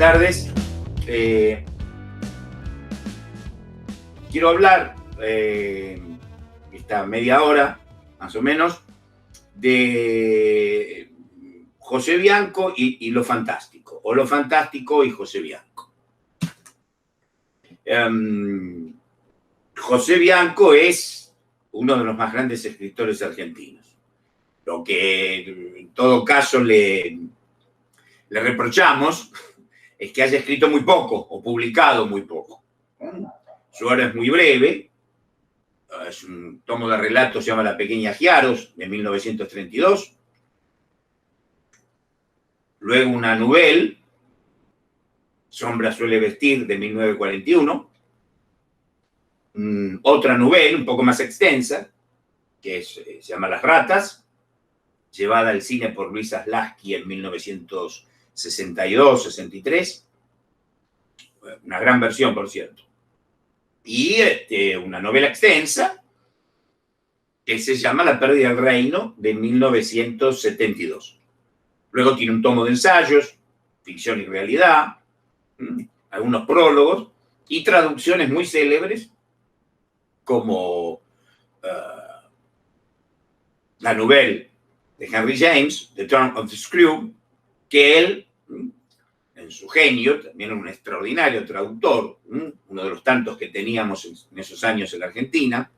tardes. Quiero hablar esta media hora, más o menos, de José Bianco y lo fantástico, o lo fantástico y José Bianco. José Bianco es uno de los más grandes escritores argentinos. Lo que en todo caso le reprochamos es que haya escrito muy poco o publicado muy poco. Su obra es muy breve, es un tomo de relatos, se llama La Pequeña Giaros, de 1932. Luego una novela, Sombra suele vestir, de 1941. Otra novela, un poco más extensa, que se llama Las Ratas, llevada al cine por Luis Zaslavsky en 1962-63. Una gran versión, por cierto. Y una novela extensa que se llama La pérdida del reino, de 1972. Luego tiene un tomo de ensayos, ficción y realidad, algunos prólogos y traducciones muy célebres como la novela de Henry James, The Turn of the Screw, que él, en su genio, también un extraordinario traductor, uno de los tantos que teníamos en esos años en la Argentina,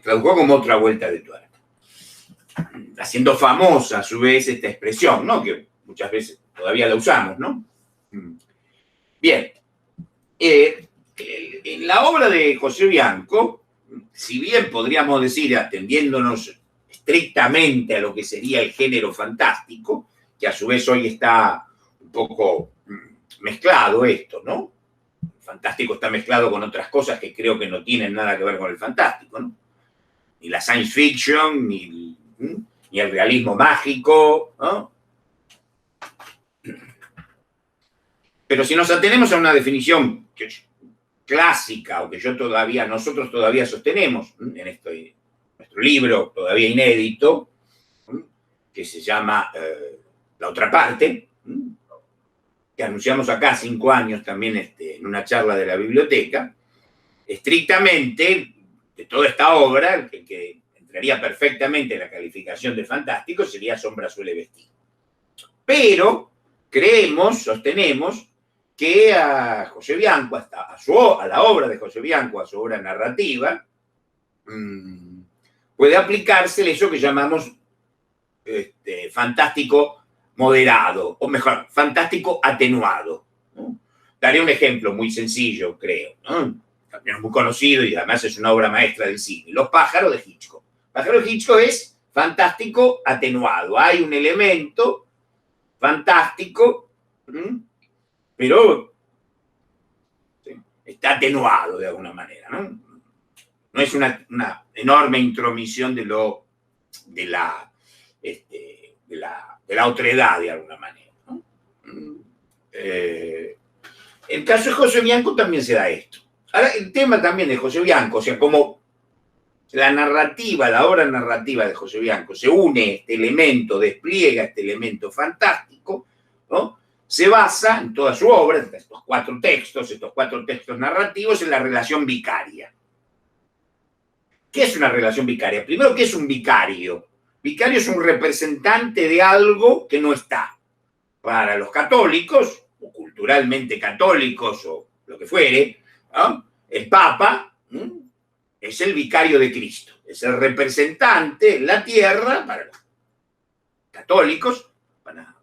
tradujo como Otra vuelta de tuerca, haciendo famosa a su vez esta expresión, ¿no? Que muchas veces todavía la usamos, ¿no? Bien, en la obra de José Bianco, si bien podríamos decir, atendiéndonos estrictamente a lo que sería el género fantástico, que a su vez hoy está un poco mezclado esto, ¿no? El fantástico está mezclado con otras cosas que creo que no tienen nada que ver con el fantástico, ¿no? Ni la science fiction, ni el realismo mágico, ¿no? Pero si nos atenemos a una definición clásica, o que nosotros todavía sostenemos en nuestro libro todavía inédito, que se llama La otra parte, que anunciamos acá 5 años también en una charla de la biblioteca, estrictamente de toda esta obra, el que entraría perfectamente en la calificación de fantástico sería Sombra suele vestir. Pero sostenemos que a José Bianco, a la obra de José Bianco, a su obra narrativa, puede aplicársele eso que llamamos fantástico moderado, o mejor, fantástico atenuado, ¿no? Daré un ejemplo muy sencillo, creo, ¿no? También es muy conocido y además es una obra maestra del cine. Los pájaros de Hitchcock. Pájaros de Hitchcock es fantástico atenuado. Hay un elemento fantástico, pero está atenuado de alguna manera, ¿no? No es una enorme intromisión de la otredad, de alguna manera, ¿no? El caso de José Bianco también se da esto. Ahora, el tema también de José Bianco, o sea, como la obra narrativa de José Bianco se une este elemento, despliega este elemento fantástico, ¿no? Se basa en toda su obra, estos cuatro textos narrativos, en la relación vicaria. ¿Qué es una relación vicaria? Primero, ¿qué es un vicario? Vicario es un representante de algo que no está. Para los católicos, o culturalmente católicos, o lo que fuere, ¿no? El Papa es el vicario de Cristo, es el representante en la tierra para los católicos, para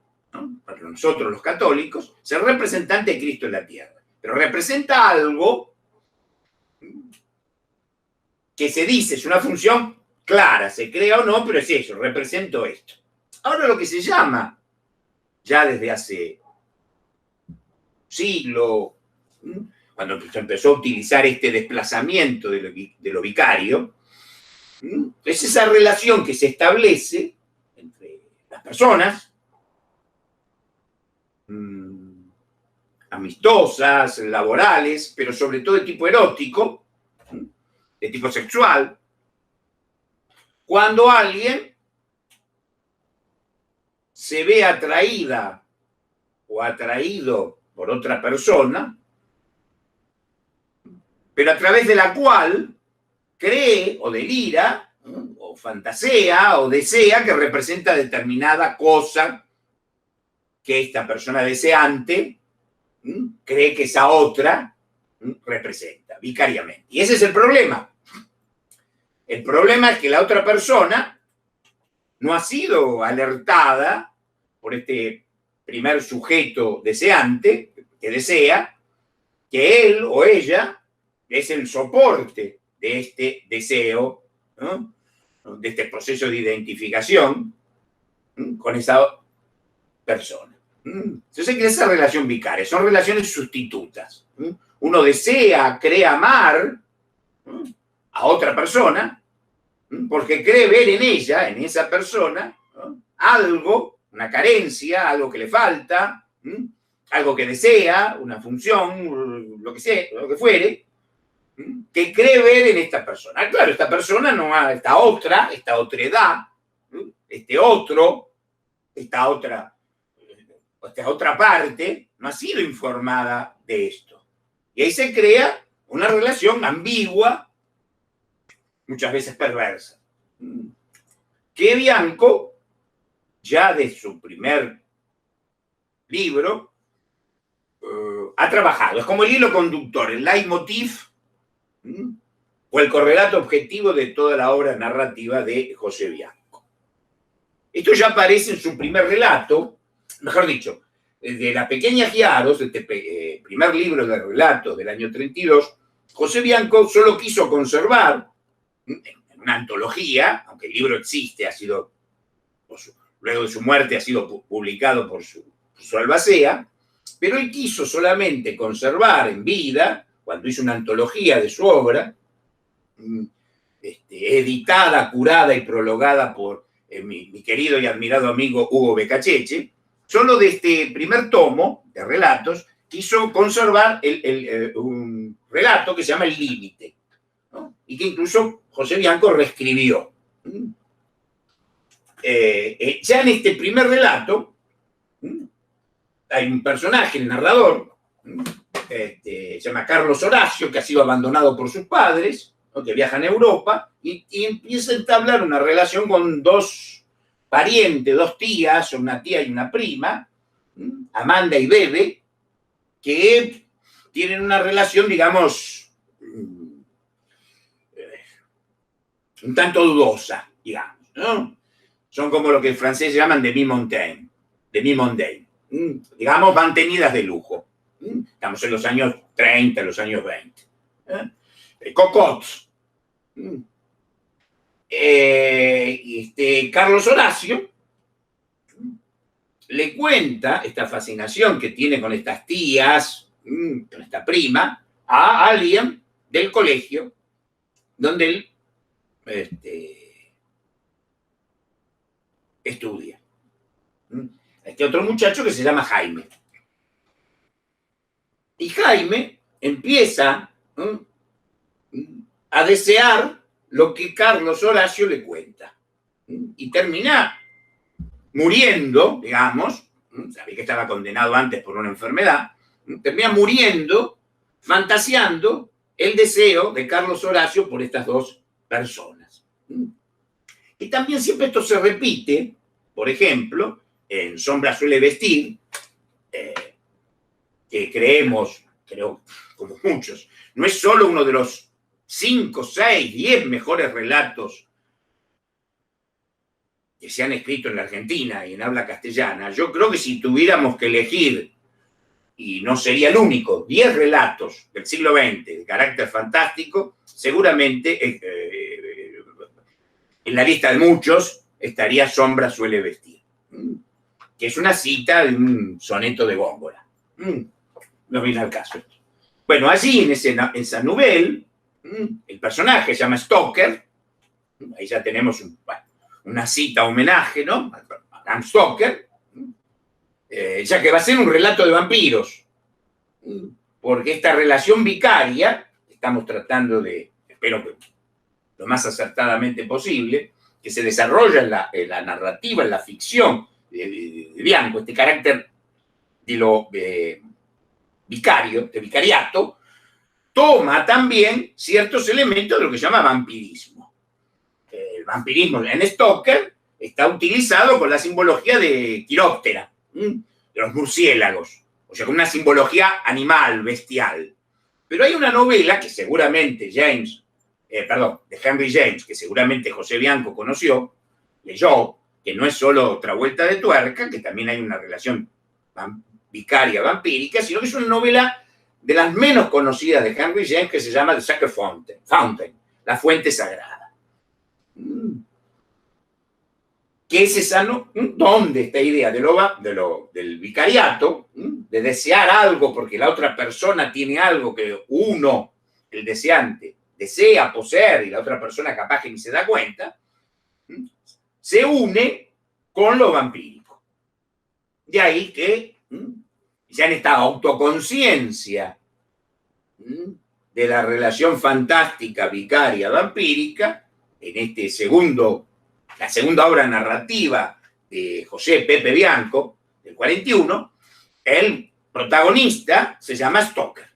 nosotros los católicos, es el representante de Cristo en la tierra. Pero representa algo que se dice, es una función clara, se crea o no, pero es eso, represento esto. Ahora lo que se llama, ya desde hace siglo, cuando se empezó a utilizar este desplazamiento de lo vicario, es esa relación que se establece entre las personas, amistosas, laborales, pero sobre todo de tipo erótico, de tipo sexual, cuando alguien se ve atraída o atraído por otra persona, pero a través de la cual cree o delira, o fantasea o desea que representa determinada cosa que esta persona deseante cree que esa otra representa vicariamente. Y ese es el problema. El problema es que la otra persona no ha sido alertada por este primer sujeto deseante que desea que él o ella es el soporte de este deseo, ¿no? De este proceso de identificación con esa persona. Entonces, ¿qué es esa relación vicaria? Son relaciones sustitutas. Uno desea, cree amar a otra persona porque cree ver en ella, en esa persona, algo, una carencia, algo que le falta, algo que desea, una función, lo que sea, lo que fuere, que cree ver en esta persona. Claro, esta persona no ha, esta otredad, este otro, esta otra parte, no ha sido informada de esto. Y ahí se crea una relación ambigua, muchas veces perversa, que Bianco, ya de su primer libro, ha trabajado. Es como el hilo conductor, el leitmotiv o el correlato objetivo de toda la obra narrativa de José Bianco. Esto ya aparece en su primer relato, mejor dicho, de La Pequeña Giaros, este primer libro de relatos del año 32, José Bianco solo quiso conservar en una antología, aunque el libro existe, ha sido, luego de su muerte, ha sido publicado por su albacea, pero él quiso solamente conservar en vida, cuando hizo una antología de su obra, editada, curada y prologada por mi querido y admirado amigo Hugo Beccacheche, solo de este primer tomo de relatos quiso conservar un relato que se llama El Límite, ¿no? Y que incluso José Bianco reescribió. Ya en este primer relato hay un personaje, el narrador, se llama Carlos Horacio, que ha sido abandonado por sus padres, ¿no? Que viajan a Europa y empieza a entablar una relación con dos parientes, dos tías, una tía y una prima, Amanda y Bebe, que tienen una relación, digamos, un tanto dudosa, digamos, ¿no? Son como lo que en francés llaman demi-mondaine, digamos, mantenidas de lujo. Estamos en los años 30, los años 20. Cocottes. Carlos Horacio le cuenta esta fascinación que tiene con estas tías, con esta prima, a alguien del colegio donde él estudia. Este otro muchacho que se llama Jaime. Y Jaime empieza a desear lo que Carlos Horacio le cuenta. Y termina muriendo, digamos, sabía que estaba condenado antes por una enfermedad, termina muriendo, fantaseando el deseo de Carlos Horacio por estas dos personas. Y también siempre esto se repite, por ejemplo, en Sombra suele vestir, que creemos, creo, como muchos, no es solo uno de los 5, 6, 10 mejores relatos que se han escrito en la Argentina y en habla castellana. Yo creo que si tuviéramos que elegir, y no sería el único, 10 relatos del siglo XX de carácter fantástico, seguramente en la lista de muchos estaría Sombra suele vestir, que es una cita de un soneto de Góngora. No viene al caso. Bueno, allí en esa novela, el personaje se llama Stoker, ahí ya tenemos una cita homenaje, ¿no? A Bram Stoker, ya que va a ser un relato de vampiros, porque esta relación vicaria, estamos tratando de, espero que lo más acertadamente posible, que se desarrolla en la narrativa, en la ficción de Bianco, este carácter de lo vicario, de vicariato, toma también ciertos elementos de lo que se llama vampirismo. El vampirismo en Stoker está utilizado con la simbología de Quiróptera, de los murciélagos, o sea, con una simbología animal, bestial. Pero hay una novela que seguramente de Henry James, que seguramente José Bianco conoció, leyó, que no es solo otra vuelta de tuerca, que también hay una relación vicaria vampírica, sino que es una novela de las menos conocidas de Henry James, que se llama The Sacred Fountain, la fuente sagrada. ¿Qué es esa? ¿Dónde esta idea del vicariato, de desear algo porque la otra persona tiene algo que uno, el deseante, desea poseer y la otra persona capaz que ni se da cuenta, se une con lo vampírico? De ahí que ya en esta autoconciencia de la relación fantástica vicaria vampírica, en la segunda obra narrativa de José Pepe Bianco, del 41, el protagonista se llama Stoker.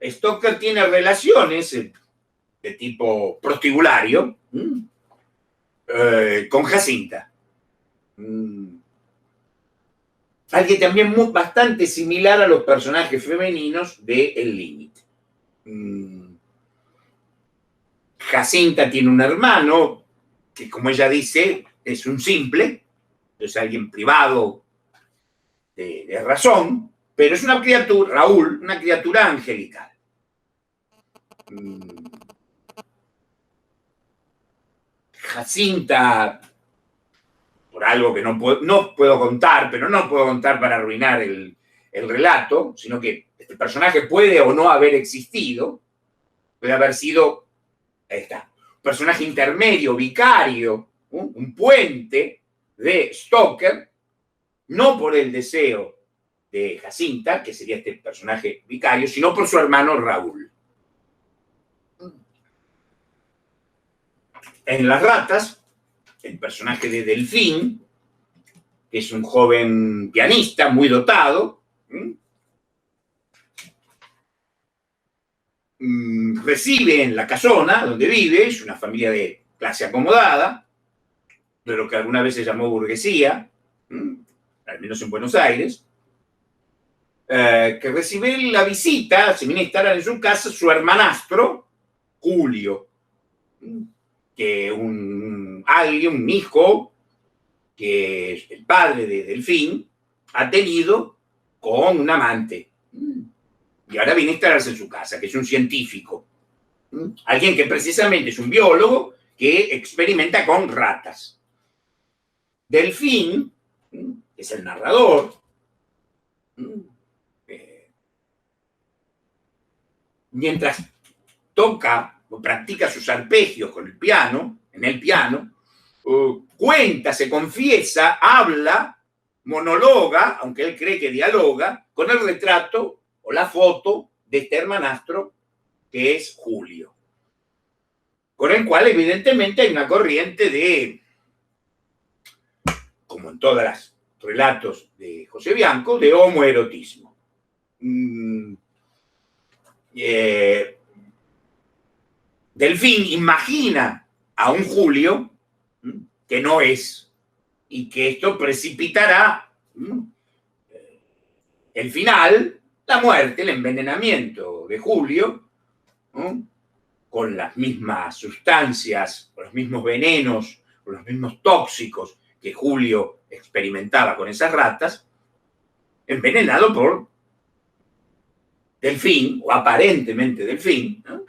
Stoker tiene relaciones de tipo prostibulario con Jacinta. Alguien también bastante similar a los personajes femeninos de El Límite. Jacinta tiene un hermano que, como ella dice, es un simple, es alguien privado de razón, pero es una criatura, Raúl, una criatura angelical. Jacinta, por algo que no puedo contar, pero no puedo contar para arruinar el relato, sino que este personaje puede o no haber existido, puede haber sido un personaje intermedio, vicario, un puente de Stoker, no por el deseo de Jacinta, que sería este personaje vicario, sino por su hermano Raúl. En Las Ratas, el personaje de Delfín, que es un joven pianista muy dotado, recibe en la casona donde vive, es una familia de clase acomodada, de lo que alguna vez se llamó burguesía, al menos en Buenos Aires, que recibe la visita, se viene a instalar en su casa, su hermanastro, Julio, que un hijo, que es el padre de Delfín, ha tenido con un amante. Y ahora viene a instalarse en su casa, que es un científico. Alguien que precisamente es un biólogo que experimenta con ratas. Delfín, que es el narrador, mientras toca o practica sus arpegios con el piano, en el piano, cuenta, se confiesa, habla, monologa, aunque él cree que dialoga, con el retrato o la foto de este hermanastro que es Julio, con el cual evidentemente hay una corriente de, como en todos los relatos de José Bianco, de homoerotismo. Delfín imagina a un Julio que no es, y que esto precipitará el final, la muerte, el envenenamiento de Julio, con las mismas sustancias, con los mismos venenos, con los mismos tóxicos que Julio experimentaba con esas ratas, envenenado por Delfín, o aparentemente Delfín, ¿no?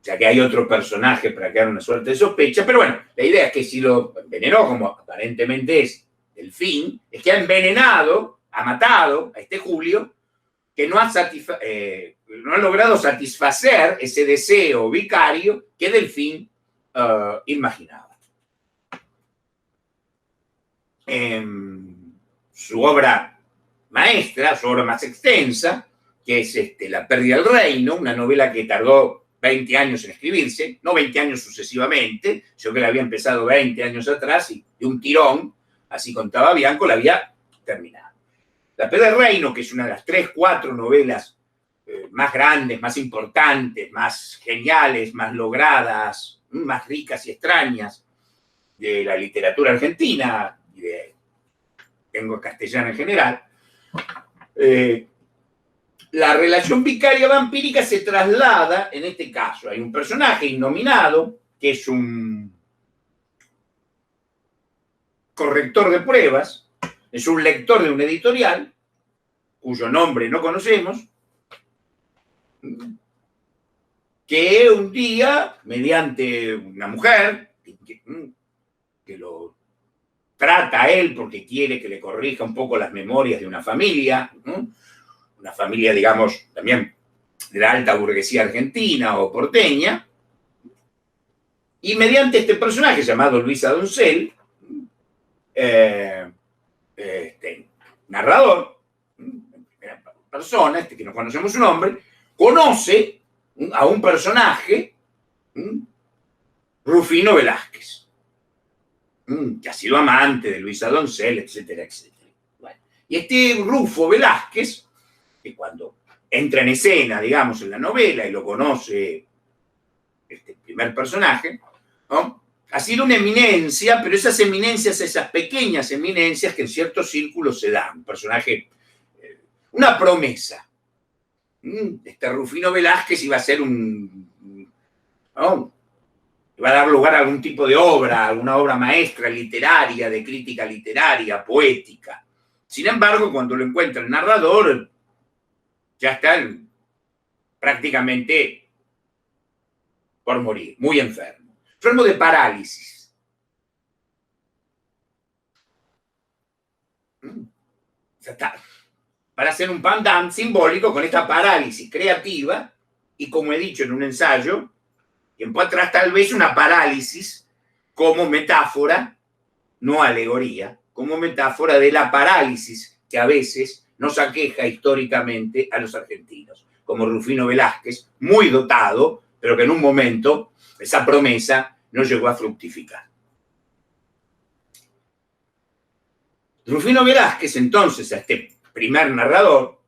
Ya que hay otro personaje para crear una suerte de sospecha, pero bueno, la idea es que si lo envenenó, como aparentemente es Delfín, es que ha envenenado, ha matado a este Julio, que no ha logrado satisfacer ese deseo vicario que Delfín imaginaba. Su obra maestra, su obra más extensa, que es La pérdida del reino, una novela que tardó 20 años en escribirse, no 20 años sucesivamente, yo que la había empezado 20 años atrás y de un tirón, así contaba Bianco, la había terminado. La P. del Reino, que es una de las 3, 4 novelas más grandes, más importantes, más geniales, más logradas, más ricas y extrañas de la literatura argentina y de lengua castellana en general, la relación vicaria vampírica se traslada, en este caso, hay un personaje innominado, que es un corrector de pruebas, es un lector de un editorial, cuyo nombre no conocemos, que un día, mediante una mujer, que lo trata a él porque quiere que le corrija un poco las memorias de una familia, digamos, también de la alta burguesía argentina o porteña, y mediante este personaje llamado Luisa Doncel, narrador, primera persona, que no conocemos su nombre, conoce a un personaje, Rufino Velázquez, que ha sido amante de Luisa Doncel, etcétera, etcétera. Bueno, y este Rufo Velázquez, que cuando entra en escena, digamos, en la novela y lo conoce este primer personaje, ¿no?, ha sido una eminencia, pero esas eminencias, esas pequeñas eminencias que en ciertos círculos se dan. Un personaje, una promesa. Este Rufino Velázquez iba a ser ¿no?, iba a dar lugar a algún tipo de obra, alguna obra maestra literaria, de crítica literaria, poética. Sin embargo, cuando lo encuentra el narrador, ya está prácticamente por morir, muy enfermo. Enfermo de parálisis. Para hacer un pandan simbólico con esta parálisis creativa, y como he dicho en un ensayo, tiempo atrás, tal vez una parálisis como metáfora, no alegoría, como metáfora de la parálisis que a veces nos aqueja históricamente a los argentinos, como Rufino Velázquez, muy dotado, pero que en un momento esa promesa no llegó a fructificar. Rufino Velázquez, entonces, a este primer narrador,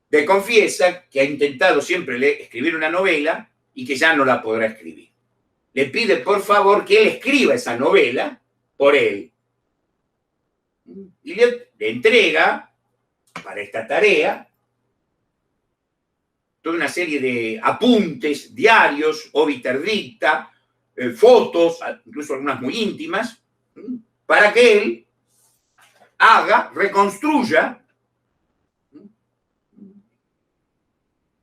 le confiesa que ha intentado siempre escribir una novela y que ya no la podrá escribir. Le pide, por favor, que él escriba esa novela por él. Y le entrega, para esta tarea, toda una serie de apuntes, diarios, obiter dicta, fotos, incluso algunas muy íntimas, para que él reconstruya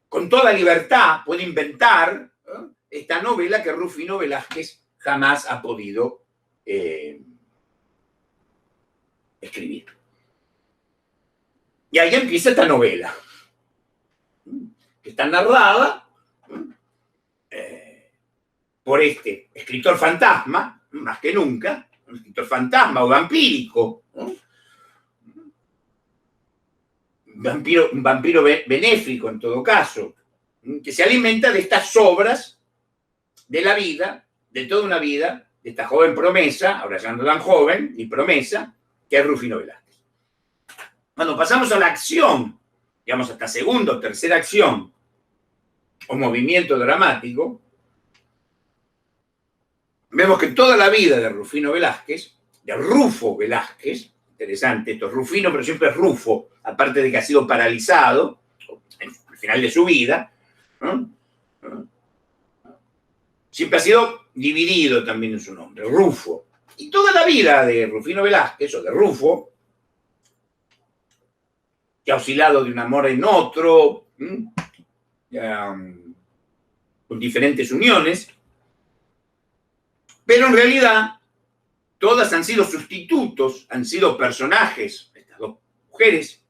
con toda libertad, puede inventar esta novela que Rufino Velázquez jamás ha podido escribir. Y ahí empieza esta novela, que está narrada por este escritor fantasma, más que nunca, un escritor fantasma o vampírico, un vampiro benéfico en todo caso, que se alimenta de estas obras de la vida, de toda una vida, de esta joven promesa, ahora ya no tan joven, ni promesa, que es Rufino Velázquez. Cuando pasamos a la acción, digamos hasta segunda o tercera acción, o movimiento dramático, vemos que toda la vida de Rufino Velázquez, de Rufo Velázquez, interesante, esto es Rufino, pero siempre es Rufo, aparte de que ha sido paralizado al final de su vida, ¿no?, siempre ha sido dividido también en su nombre, Rufo. Y toda la vida de Rufino Velázquez, o de Rufo, que ha oscilado de un amor en otro, con diferentes uniones, pero en realidad todas han sido sustitutos, han sido personajes, estas dos mujeres,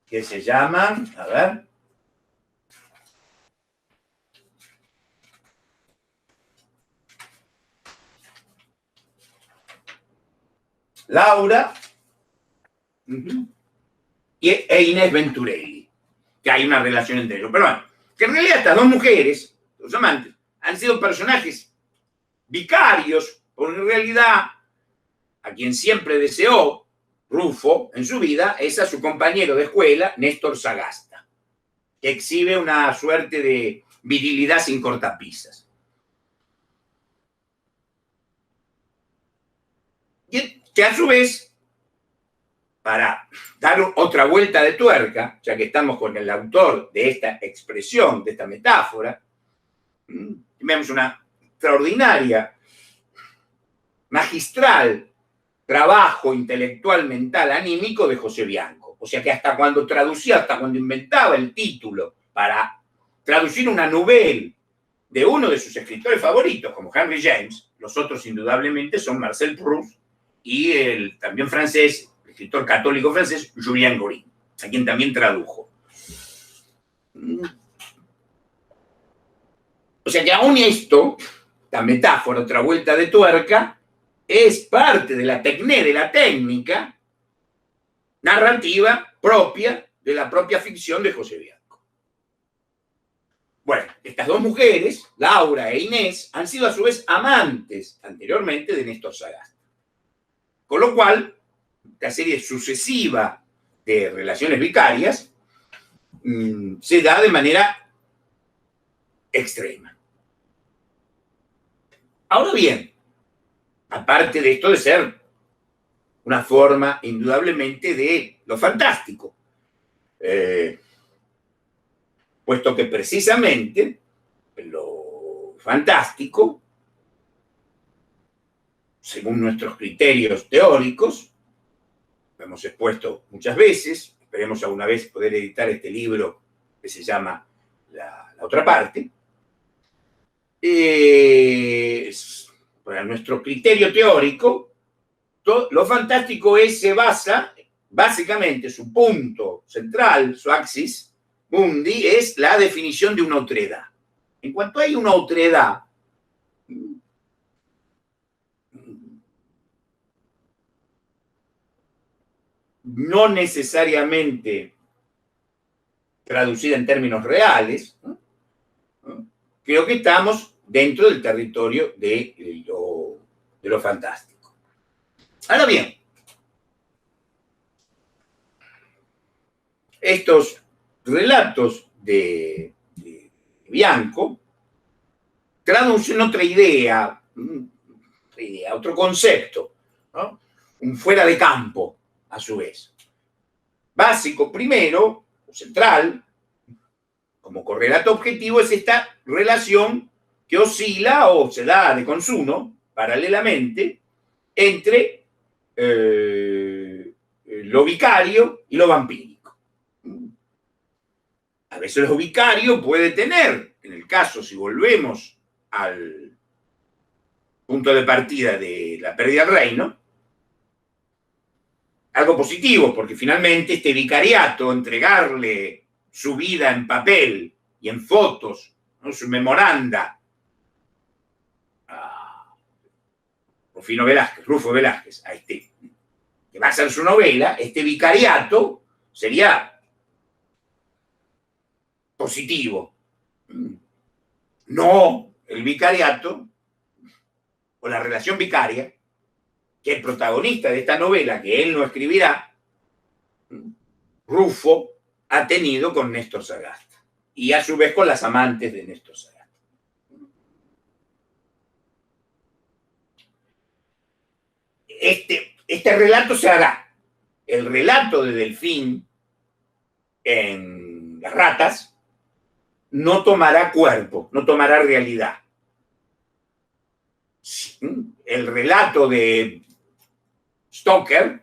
que se llaman, a ver, Laura e Inés Venturelli, que hay una relación entre ellos. Pero bueno, que en realidad estas dos mujeres, los amantes, han sido personajes vicarios, porque en realidad a quien siempre deseó Rufo en su vida es a su compañero de escuela, Néstor Sagasta, que exhibe una suerte de virilidad sin cortapisas. Y que a su vez, para dar otra vuelta de tuerca, ya que estamos con el autor de esta expresión, de esta metáfora, vemos una extraordinaria, magistral trabajo intelectual, mental, anímico de José Bianco. O sea que hasta cuando traducía, hasta cuando inventaba el título para traducir una novela de uno de sus escritores favoritos, como Henry James, los otros indudablemente son Marcel Proust y el también francés, el escritor católico francés, Julien Gorin, a quien también tradujo. O sea que aún esto, la metáfora, otra vuelta de tuerca, es parte de la técnica narrativa propia de la propia ficción de José Bianco. Bueno, estas dos mujeres, Laura e Inés, han sido a su vez amantes anteriormente de Néstor Sagasta. Con lo cual, la serie sucesiva de relaciones vicarias se da de manera extrema. Ahora bien, aparte de esto de ser una forma indudablemente de lo fantástico, puesto que precisamente lo fantástico, según nuestros criterios teóricos, lo hemos expuesto muchas veces, esperemos alguna vez poder editar este libro que se llama La otra parte, para nuestro criterio teórico, lo fantástico se basa, básicamente, su punto central, su axis mundi, es la definición de una otredad. En cuanto hay una otredad, no necesariamente traducida en términos reales, creo que estamos dentro del territorio de lo fantástico. Ahora bien, estos relatos de Bianco traducen otra idea, otro concepto, ¿no? Un fuera de campo, a su vez. Básico, primero, central, como correlato objetivo, es esta relación que oscila o se da de consumo paralelamente entre lo vicario y lo vampírico. A veces lo vicario puede tener, en el caso, si volvemos al punto de partida de la pérdida del reino, algo positivo, porque finalmente este vicariato, entregarle su vida en papel y en fotos, ¿no? Su memoranda a Rufo Velázquez, a este, que va a ser su novela, este vicariato sería positivo. No el vicariato o la relación vicaria que el protagonista de esta novela, que él no escribirá, Rufo, ha tenido con Néstor Sagasta y a su vez con las amantes de Néstor Sagasta. Este relato se hará. El relato de Delfín en Las ratas no tomará cuerpo, no tomará realidad. El relato de Stoker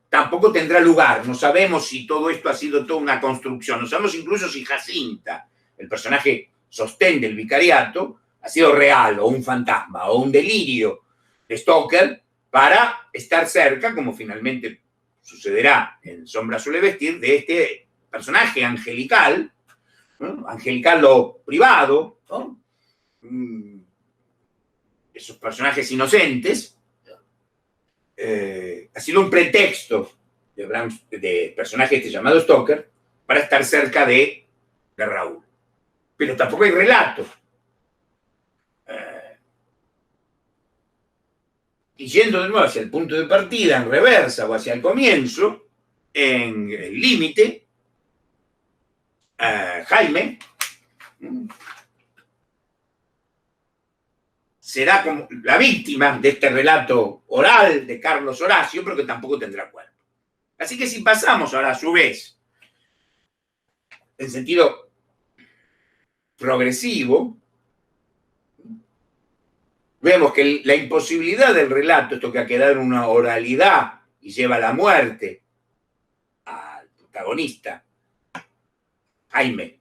tampoco tendrá lugar. No sabemos si todo esto ha sido toda una construcción. No sabemos incluso si Jacinta, el personaje sostén del vicariato, ha sido real o un fantasma o un delirio de Stoker para estar cerca, como finalmente sucederá en Sombra suele vestir, de este personaje angelical, ¿no? Angelical lo privado, ¿no? Esos personajes inocentes, ha sido un pretexto de personaje llamado Stoker para estar cerca de Raúl. Pero tampoco hay relato. y yendo de nuevo hacia el punto de partida, en reversa o hacia el comienzo, en el límite, Jaime será como la víctima de este relato oral de Carlos Horacio, pero que tampoco tendrá cuerpo. Así que si pasamos ahora a su vez, en sentido progresivo, vemos que la imposibilidad del relato, esto que ha quedado en una oralidad y lleva a la muerte al protagonista, Jaime,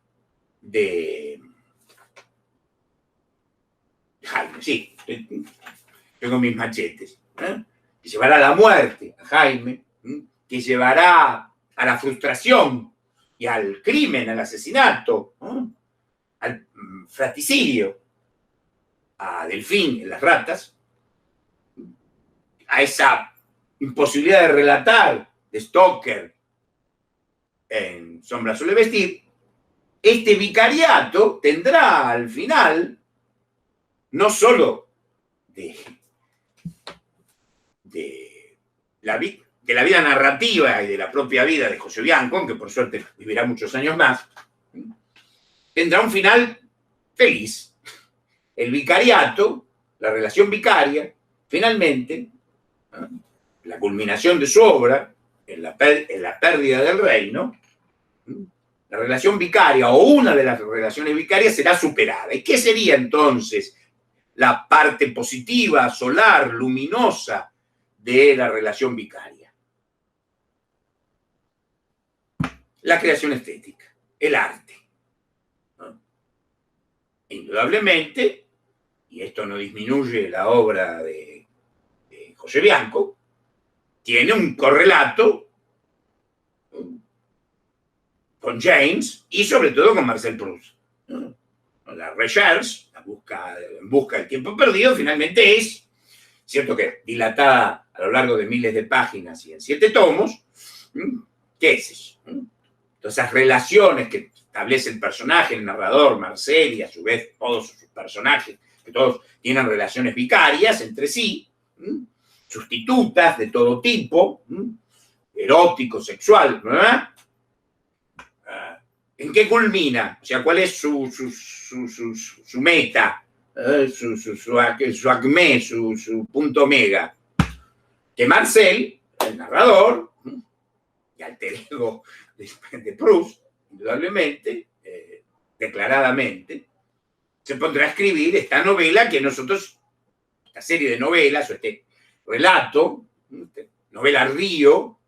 Jaime, sí, tengo mis machetes, que llevará a la muerte a Jaime, que llevará a la frustración y al crimen, al asesinato, al fratricidio, a Delfín en Las Ratas, a esa imposibilidad de relatar de Stoker en Sombra suele vestir, este vicariato tendrá al final no solo de la vida narrativa y de la propia vida de José Bianco, aunque por suerte vivirá muchos años más, tendrá un final feliz. El vicariato, la relación vicaria, finalmente, la culminación de su obra, en la pérdida del reino, la relación vicaria o una de las relaciones vicarias será superada. ¿Y qué sería entonces la parte positiva, solar, luminosa de la relación vicaria? La creación estética, el arte. Indudablemente, y esto no disminuye la obra de José Bianco, tiene un correlato con James y sobre todo con Marcel Proust. La recherche, en busca del tiempo perdido, finalmente es, cierto que dilatada a lo largo de miles de páginas y en 7 tomos, ¿qué es eso? Todas esas relaciones que establece el personaje, el narrador, Marcel, y a su vez todos sus personajes, que todos tienen relaciones vicarias entre sí, sustitutas de todo tipo, erótico, sexual, ¿verdad? ¿En qué culmina? O sea, ¿cuál es su meta? Su acmé, su punto mega. Que Marcel, el narrador, y alter ego de Proust, indudablemente, declaradamente, se pondrá a escribir esta novela que nosotros, esta serie de novelas, o este relato, novela Río,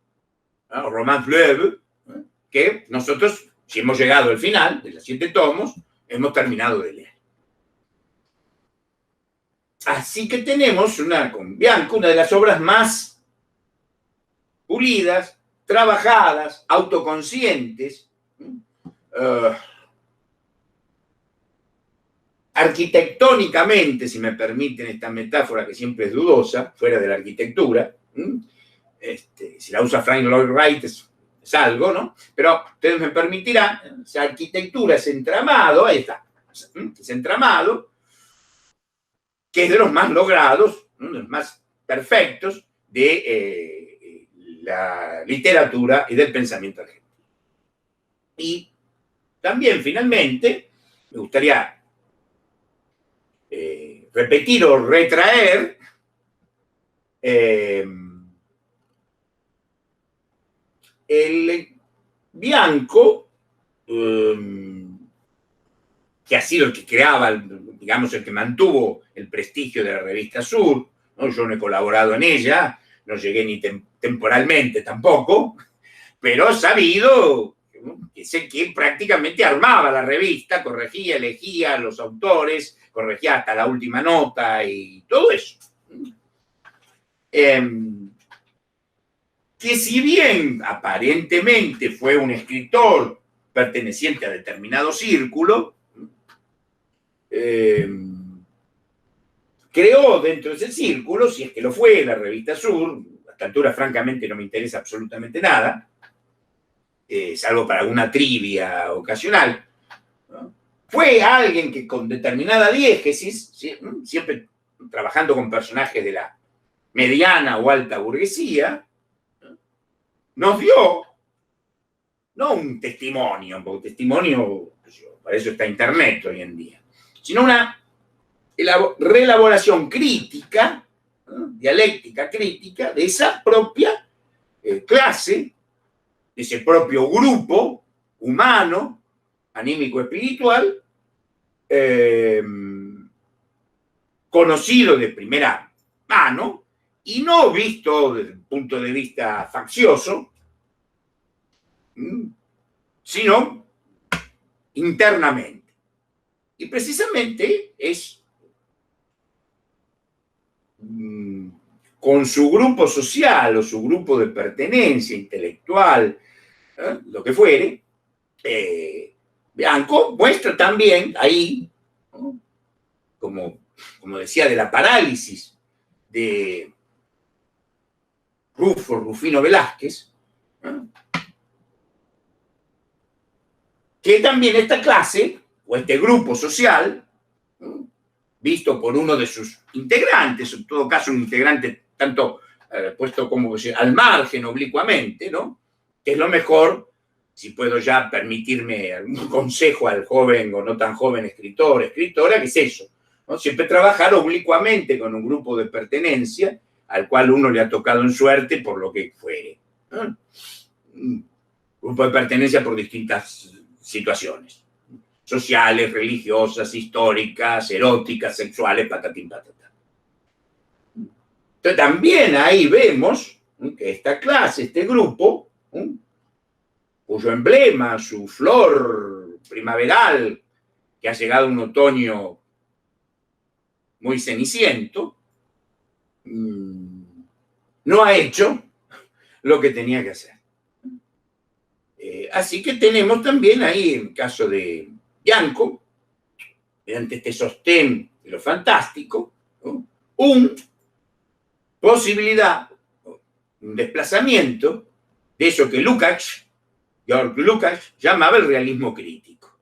o Roman Fleuve, que nosotros, si hemos llegado al final de los 7 tomos, hemos terminado de leer. Así que tenemos con Bianco una de las obras más pulidas, trabajadas, autoconscientes, arquitectónicamente, si me permiten esta metáfora que siempre es dudosa, fuera de la arquitectura, si la usa Frank Lloyd Wright es algo, ¿no? Pero ustedes me permitirán, esa arquitectura, ese entramado, ahí está, ese entramado, que es de los más logrados, ¿no? De los más perfectos de la literatura y del pensamiento argentino. Y también, finalmente, me gustaría repetir o retraer el Bianco, que ha sido el que creaba, digamos, el que mantuvo el prestigio de la revista Sur, ¿no? Yo no he colaborado en ella, no llegué ni temporalmente tampoco, pero he sabido que sé que prácticamente armaba la revista, corregía, elegía a los autores, corregía hasta la última nota y todo eso. Que si bien aparentemente fue un escritor perteneciente a determinado círculo, creó dentro de ese círculo, si es que lo fue, la revista Sur, a esta altura francamente no me interesa absolutamente nada, salvo para alguna trivia ocasional, ¿no? Fue alguien que con determinada diégesis, siempre trabajando con personajes de la mediana o alta burguesía, nos dio no un testimonio, porque testimonio, para eso está Internet hoy en día, sino una reelaboración crítica, dialéctica crítica, de esa propia clase, de ese propio grupo humano, anímico espiritual, conocido de primera mano y no visto desde el punto de vista faccioso, sino internamente. Y precisamente es con su grupo social o su grupo de pertenencia intelectual, lo que fuere, Bianco muestra también ahí, ¿no? como decía, de la parálisis de Rufino Velázquez, ¿no? Que también esta clase, o este grupo social, ¿no? Visto por uno de sus integrantes, en todo caso un integrante tanto puesto como al margen oblicuamente, ¿no? Que es lo mejor, si puedo ya permitirme algún consejo al joven o no tan joven escritor, escritora, que es eso, ¿no? Siempre trabajar oblicuamente con un grupo de pertenencia al cual uno le ha tocado en suerte por lo que fuere, ¿no? Un grupo de pertenencia por distintas situaciones sociales, religiosas, históricas, eróticas, sexuales, patatín, patatán. Entonces también ahí vemos que esta clase, este grupo, cuyo emblema, su flor primaveral, que ha llegado un otoño muy ceniciento, no ha hecho lo que tenía que hacer. Así que tenemos también ahí, en el caso de Bianco, mediante este sostén de lo fantástico, ¿no? Una posibilidad, un desplazamiento de eso que Georg Lukács, llamaba el realismo crítico.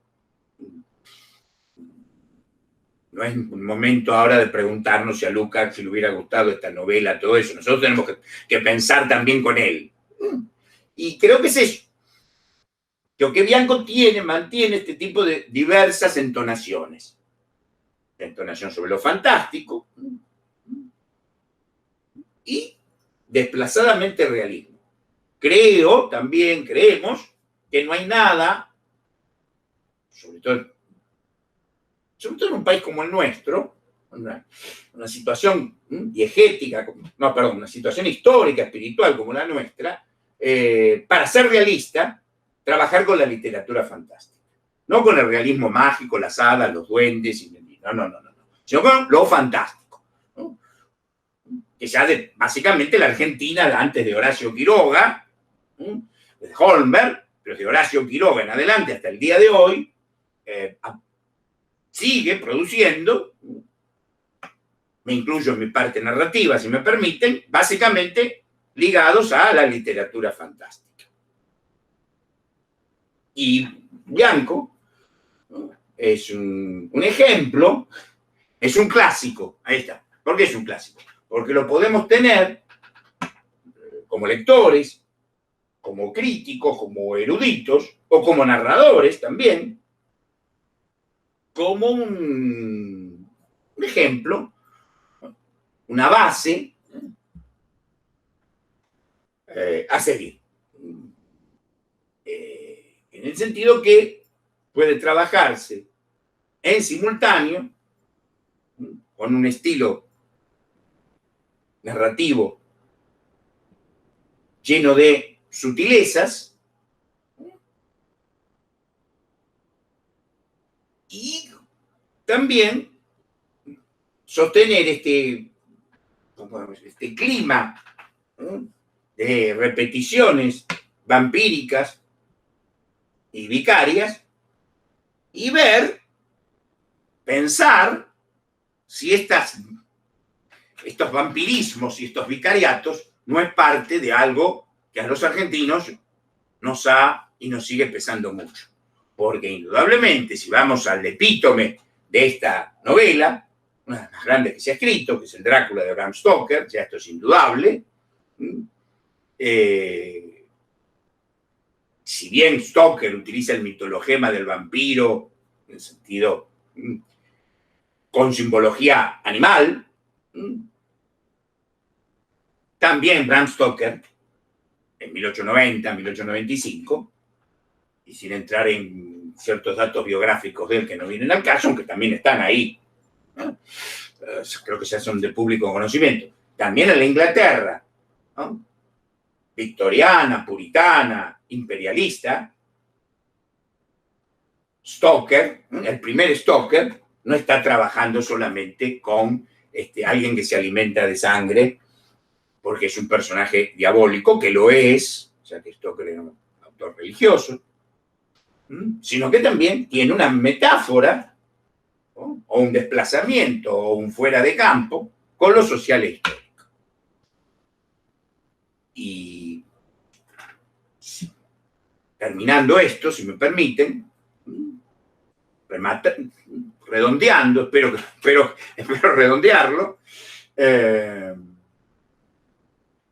No es un momento ahora de preguntarnos si a Lukács le hubiera gustado esta novela, todo eso. Nosotros tenemos que pensar también con él. Y creo que es eso. Que Bianco mantiene este tipo de diversas entonaciones. La entonación sobre lo fantástico y desplazadamente realismo. Creemos que no hay nada, sobre todo en un país como el nuestro, una situación diegética, una situación histórica, espiritual como la nuestra, para ser realista, trabajar con la literatura fantástica. No con el realismo mágico, las hadas, los duendes, no, sino con lo fantástico, ¿no? Que ya básicamente la Argentina, antes de Horacio Quiroga, de Holmberg, pero de Horacio Quiroga en adelante hasta el día de hoy, sigue produciendo, me incluyo en mi parte narrativa, si me permiten, básicamente ligados a la literatura fantástica. Y Bianco, ¿no? Es un ejemplo, es un clásico, ahí está. ¿Por qué es un clásico? Porque lo podemos tener como lectores, como críticos, como eruditos, o como narradores también, como un ejemplo, una base a seguir. En el sentido que puede trabajarse en simultáneo con un estilo narrativo lleno de sutilezas y también sostener este clima de repeticiones vampíricas y vicarias y pensar si estos vampirismos y estos vicariatos no es parte de algo que a los argentinos nos ha y nos sigue pesando mucho. Porque indudablemente, si vamos al epítome de esta novela, una de las más grandes que se ha escrito, que es el Drácula de Bram Stoker, ya esto es indudable. Si bien Stoker utiliza el mitologema del vampiro en sentido con simbología animal, también Bram Stoker, en 1890, 1895, y sin entrar en ciertos datos biográficos de él que no vienen al caso, aunque también están ahí, ¿no? Creo que ya son de público conocimiento. También en la Inglaterra, ¿no?, victoriana, puritana, imperialista, Stoker, el primer Stoker, no está trabajando solamente con alguien que se alimenta de sangre, porque es un personaje diabólico, que lo es, o sea que Stoker era un autor religioso, sino que también tiene una metáfora, ¿no?, o un desplazamiento, o un fuera de campo, con lo social e histórico. Y terminando esto, si me permiten, redondeando, espero redondearlo,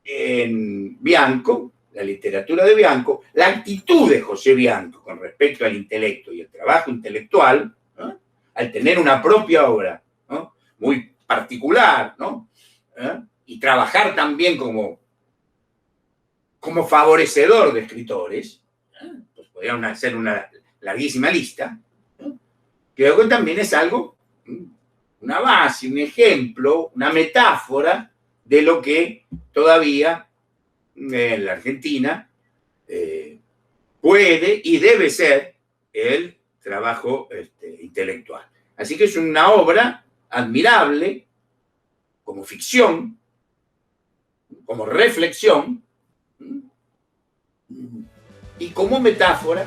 en Bianco, la literatura de Bianco, la actitud de José Bianco con respecto al intelecto y el trabajo intelectual, ¿no?, al tener una propia obra, ¿no?, muy particular, ¿no?, y trabajar también como favorecedor de escritores, pues podrían hacer una larguísima lista, ¿no?, creo que también es algo, una base, un ejemplo, una metáfora de lo que todavía en la Argentina puede y debe ser el trabajo intelectual. Así que es una obra admirable como ficción, como reflexión y como metáfora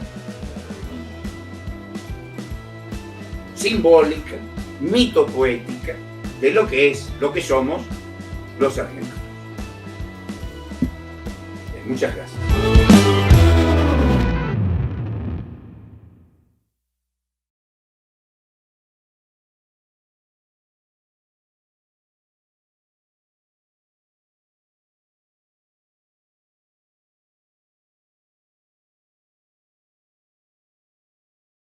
simbólica, mitopoética de lo que somos los argentinos. Muchas gracias.